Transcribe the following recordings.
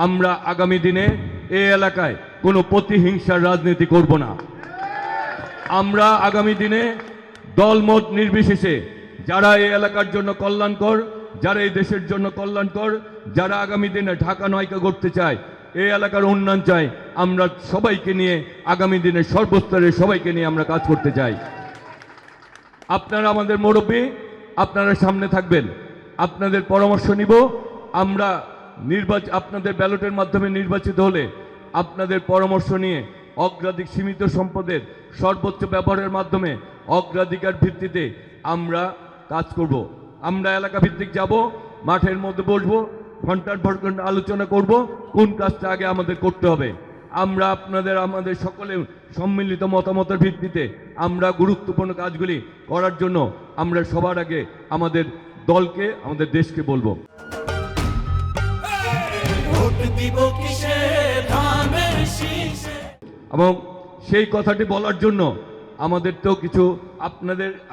আমরা আগামী দিনে এই এলাকায় কোনো প্রতিহিংসার রাজনীতি করব না। আমরা আগামী দিনে দলমত নির্বিশেষে যারা এই এলাকার জন্য কল্যাণকর, যারা এই দেশের জন্য কল্যাণকর, যারা আগামী দিনে ঢাকা নয়কা করতে চায়, এই এলাকার উন্নয়ন চাই, আমরা সবাইকে নিয়ে আগামী দিনে সর্বস্তরের সবাইকে নিয়ে আমরা কাজ করতে চাই। আপনারা আমাদের মুরব্বী, আপনারা সামনে থাকবেন, আপনাদের পরামর্শ নিব। আমরা আপনাদের ব্যালটের মাধ্যমে নির্বাচিত হলে আপনাদের পরামর্শ নিয়ে অগ্রাধিকার সীমিত সম্পদের সর্বোচ্চ ব্যবহারের মাধ্যমে অগ্রাধিকার ভিত্তিতে আমরা কাজ করব। আমরা এলাকা ভিত্তিক যাব, মাঠের মধ্যে বসবো, ঘন্টার পর ঘন্টা আলোচনা করব কোন কাজটা আগে আমাদের করতে হবে। আমরা আমাদের সকলে সম্মিলিত মতামতের ভিত্তিতে আমরা গুরুত্বপূর্ণ কাজগুলি করার জন্য আমরা সবার আগে আমাদের দলকে, আমাদের দেশকে বলবো। এবং সেই কথাটি বলার জন্য আমাদের তো কিছু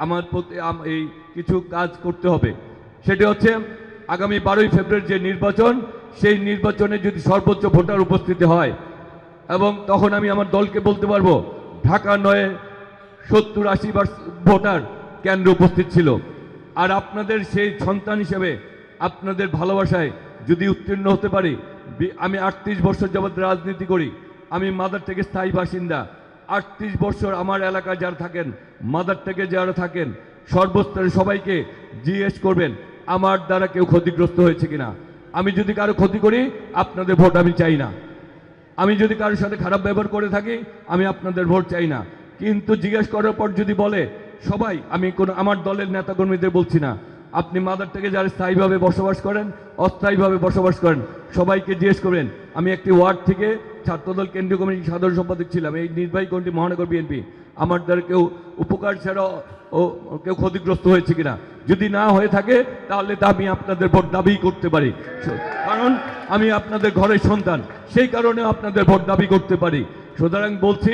আমার প্রতি এই কিছু কাজ করতে হবে। সেটি হচ্ছে আগামী 12ই ফেব্রুয়ারি যে নির্বাচন, সেই নির্বাচনে যদি সর্বোচ্চ ভোটার উপস্থিতি হয় এবং তখন আমি আমার দলকে বলতে পারবো ঢাকা নয়ে 70-80% ভোটার কেন্দ্রে উপস্থিত ছিল। আর আপনাদের সেই সন্তান হিসেবে আপনাদের ভালোবাসায় যদি উত্তীর্ণ হতে পারি, আমি 38 বছর যাবৎ রাজনীতি করি, আমি মাদার থেকে স্থায়ী বাসিন্দা। 38 বছর আমার এলাকায় যারা থাকেন, মাদার থেকে যারা থাকেন, সর্বস্তরে সবাইকে জিজ্ঞেস করবেন আমার দ্বারা কেউ ক্ষতিগ্রস্ত হয়েছে কিনা। আমি যদি কারো ক্ষতি করি, আপনাদের ভোট আমি চাই না। আমি যদি কারোর সাথে খারাপ ব্যবহার করে থাকি, আমি আপনাদের ভোট চাই না। কিন্তু জিজ্ঞেস করার পর যদি বলে সবাই, আমি আমার দলের নেতাকর্মীদের বলছি না, আপনি মাদার থেকে যারা স্থায়ীভাবে বসবাস করেন, অস্থায়ীভাবে বসবাস করেন, সবাইকে জিজ্ঞেস করবেন আমি একটি ওয়ার্ড থেকে ছাত্রদল কেন্দ্রীয় কমিটির সাধারণ সম্পাদক ছিলাম, এই নির্বাহী কমিটি মহানগর বিএনপি, আমার দ্বারা কেউ উপকার ছাড়া কেউ ক্ষতিগ্রস্ত হয়েছে কিনা। যদি না হয়ে থাকে তাহলে তা আমি আপনাদের ভোট দাবি করতে পারি, কারণ আমি আপনাদের ঘরের সন্তান, সেই কারণে আপনাদের ভোট দাবি করতে পারি। সুতরাং বলছি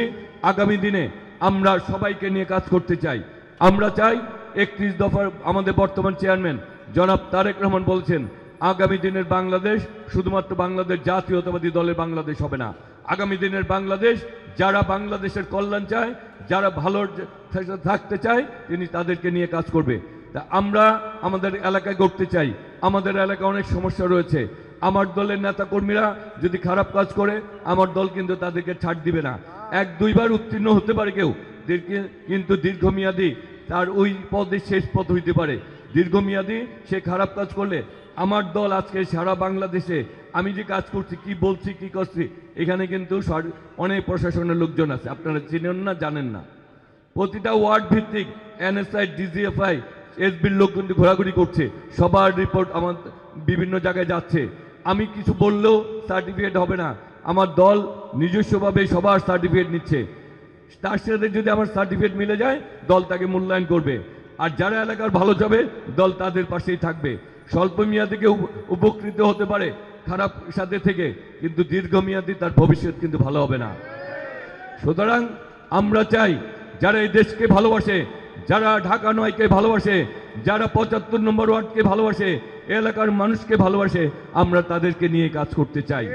আগামী দিনে আমরা সবাইকে নিয়ে কাজ করতে চাই। আমরা চাই 31 দফার আমাদের বর্তমান চেয়ারম্যান জনাব তারেক রহমান বলছেন আগামী দিনের বাংলাদেশ শুধুমাত্র বাংলাদেশ জাতীয়তাবাদী দলের বাংলাদেশ হবে না। আগামী দিনের বাংলাদেশ যারা বাংলাদেশের কল্যাণ চায়, যারা ভালো থাকতে চায়, তিনি তাদেরকে নিয়ে কাজ করবে। তা আমরা আমাদের এলাকায় করতে চাই। আমাদের এলাকায় অনেক সমস্যা রয়েছে। আমার দলের নেতাকর্মীরা যদি খারাপ কাজ করে, আমার দল কিন্তু তাদেরকে ছাড় দিবে না। 1-2 বার উত্তীর্ণ হতে পারে কেউ, কিন্তু দীর্ঘমেয়াদী তার ওই পদে শেষ পদ হইতে পারে। দীর্ঘমেয়াদী সে খারাপ কাজ করলে আমার দল আজকে সারা বাংলাদেশে আমি যে কাজ করছি, কি বলছি, কি করছি, এখানে কিন্তু অনেক প্রশাসনের লোকজন আছে, আপনারা চিনেন না, জানেন না। প্রতিটা ওয়ার্ড ভিত্তিক NSI, DGFI, SBর লোক কিন্তু ঘোরাঘুরি করছে, সবার রিপোর্ট আমার বিভিন্ন জায়গায় যাচ্ছে। আমি কিছু বললেও সার্টিফিকেট হবে না, আমার দল নিজস্বভাবে সবার সার্টিফিকেট নিচ্ছে। তার সাথে যদি আমার সার্টিফিকেট মিলে যায়, দল তাকে মূল্যায়ন করবে। আর যারা এলাকার ভালো যাবে, দল তাদের পাশেই থাকবে। স্বল্প মেয়াদে কেউ উপকৃত হতে পারে খারাপ সাথে থেকে, কিন্তু দীর্ঘমেয়াদী তার ভবিষ্যৎ কিন্তু ভালো হবে না। সুতরাং আমরা চাই যারা এই দেশকে ভালোবাসে, যারা ঢাকা নয়কে ভালোবাসে, যারা 75 নম্বর ওয়ার্ডকে ভালোবাসে, এলাকার মানুষকে ভালোবাসে, আমরা তাদেরকে নিয়ে কাজ করতে চাই।